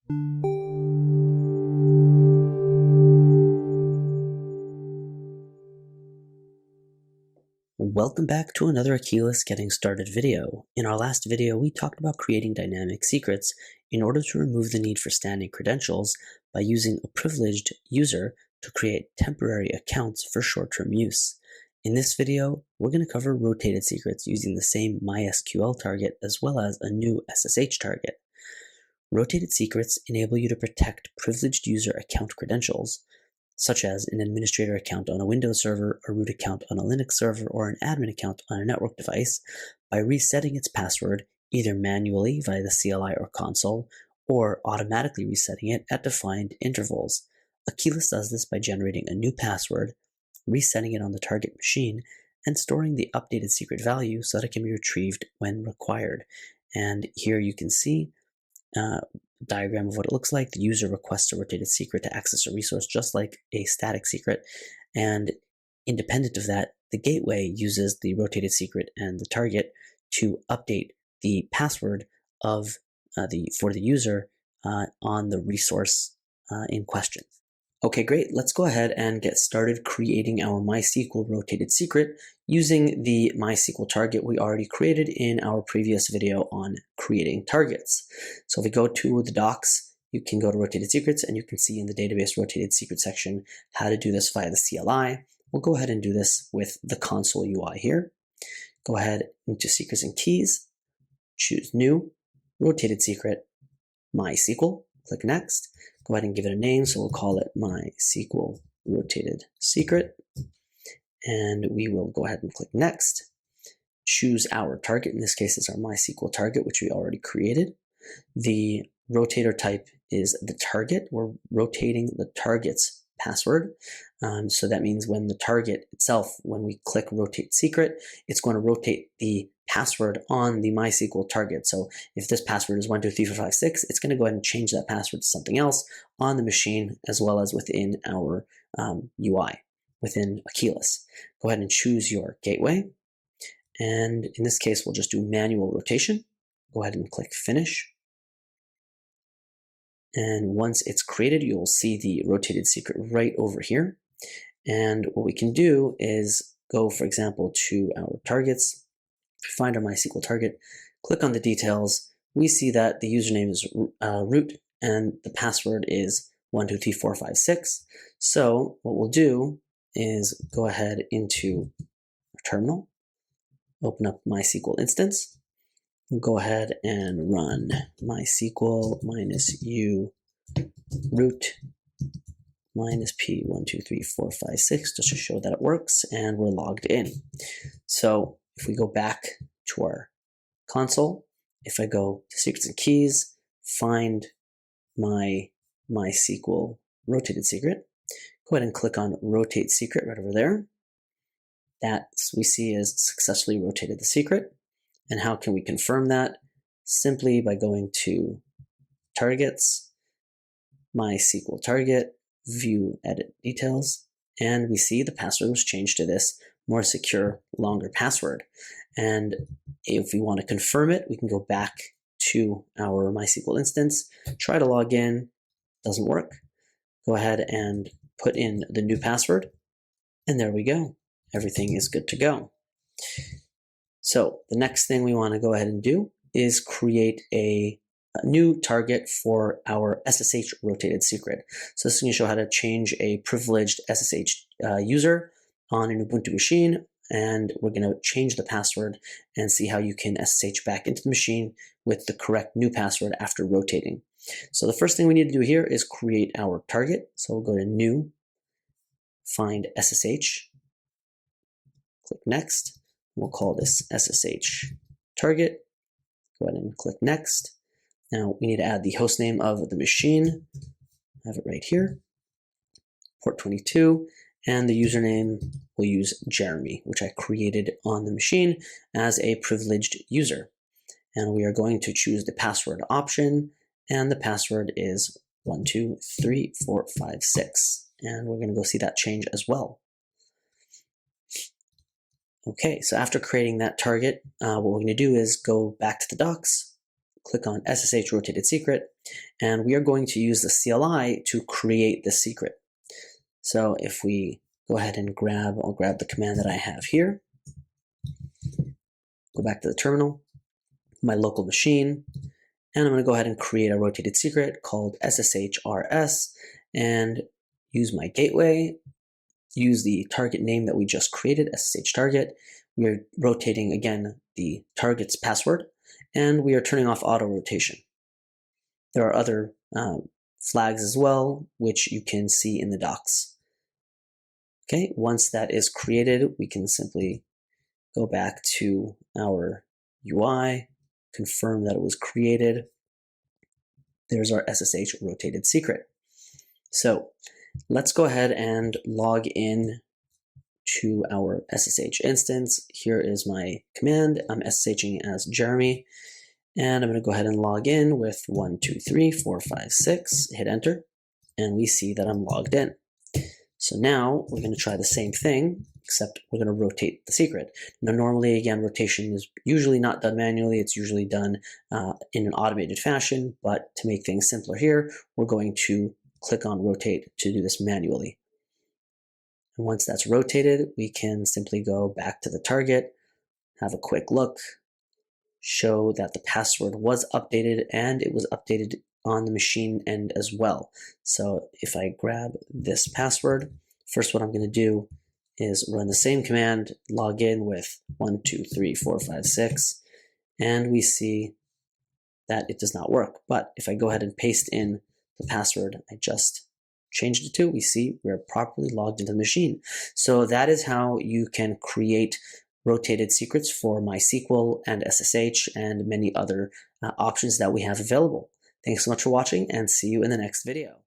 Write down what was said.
Welcome back to another Achilles Getting Started video. In our last video, we talked about creating dynamic secrets in order to remove the need for standing credentials by using a privileged user to create temporary accounts for short-term use. In this video, we're going to cover rotated secrets using the same MySQL target as well as a new SSH target. Rotated secrets enable you to protect privileged user account credentials, such as an administrator account on a Windows server, a root account on a Linux server, or an admin account on a network device, by resetting its password either manually via the CLI or console, or automatically resetting it at defined intervals. Achilles does this by generating a new password, resetting it on the target machine, and storing the updated secret value so that it can be retrieved when required. And here you can see diagram of what it looks like. The user requests a rotated secret to access a resource just like a static secret, and independent of that, the gateway uses the rotated secret and the target to update the password of for the user on the resource in question. Okay, great. Let's go ahead and get started creating our MySQL rotated secret using the MySQL target we already created in our previous video on creating targets. So if we go to the docs, you can go to rotated secrets and you can see in the database rotated secret section how to do this via the CLI. We'll go ahead and do this with the console UI here. Go ahead into secrets and keys, choose new, rotated secret, MySQL, click next. Go ahead and give it a name, so we'll call it MySQL rotated secret. And we will go ahead and click next. Choose our target. In this case, it's our MySQL target, which we already created. The rotator type is the target. We're rotating the target's password. So that means when the target itself, when we click rotate secret, it's going to rotate the password on the MySQL target. So if this password is 123456, it's going to go ahead and change that password to something else on the machine as well as within our UI, within Achilles. Go ahead and choose your gateway. And in this case, we'll just do manual rotation. Go ahead and click finish. And once it's created, you'll see the rotated secret right over here. And what we can do is go, for example, to our targets, find our MySQL target, click on the details. We see that the username is root and the password is 123456. So what we'll do is go ahead into our terminal, open up MySQL instance, and go ahead and run MySQL -u root -p123456 just to show that it works, and we're logged in. So if we go back to our console, if I go to secrets and keys, find my MySQL rotated secret, go ahead and click on rotate secret right over there. That we see is successfully rotated the secret. And how can we confirm that? Simply by going to targets, MySQL target, view edit details, and we see the password was changed to this more secure, longer password. And if we want to confirm it, we can go back to our MySQL instance, try to log in, doesn't work. Go ahead and put in the new password, and there we go. Everything is good to go. So the next thing we want to go ahead and do is create a new target for our SSH rotated secret. So this is going to show how to change a privileged SSH user on an Ubuntu machine, and we're going to change the password and see how you can SSH back into the machine with the correct new password after rotating. So the first thing we need to do here is create our target. So we'll go to new, find SSH, click next. We'll call this SSH target. Go ahead and click next. Now we need to add the host name of the machine. I have it right here, port 22, and the username we'll use Jeremy, which I created on the machine as a privileged user. And we are going to choose the password option, and the password is 123456. And we're going to go see that change as well. Okay, so after creating that target, what we're going to do is go back to the docs, click on SSH rotated secret, And we are going to use the CLI to create the secret. So if we go ahead and I'll grab the command that I have here, go back to the terminal, my local machine, and I'm going to go ahead and create a rotated secret called SSHRS and use my gateway, use the target name that we just created, SSH target. We're rotating again the target's password, and we are turning off auto rotation. There are other flags as well, which you can see in the docs. Okay, once that is created, we can simply go back to our UI, confirm that it was created. There's our SSH rotated secret. So let's go ahead and log in to our SSH instance. Here is my command. I'm SSHing as Jeremy, and I'm going to go ahead and log in with 1, 2, 3, 4, 5, 6, hit enter, and we see that I'm logged in. So now we're going to try the same thing, except we're going to rotate the secret. Now, normally, again, rotation is usually not done manually. It's usually done in an automated fashion, but to make things simpler here, we're going to click on rotate to do this manually. And once that's rotated, we can simply go back to the target, have a quick look, show that the password was updated, and it was updated on the machine end as well. So if I grab this password, first what I'm going to do is run the same command, log in with 1, 2, 3, 4, 5, 6, and we see that it does not work. But if I go ahead and paste in the password I just changed it to, we see we're properly logged into the machine. So that is how you can create rotated secrets for MySQL and SSH and many other options that we have available. Thanks so much for watching, and see you in the next video.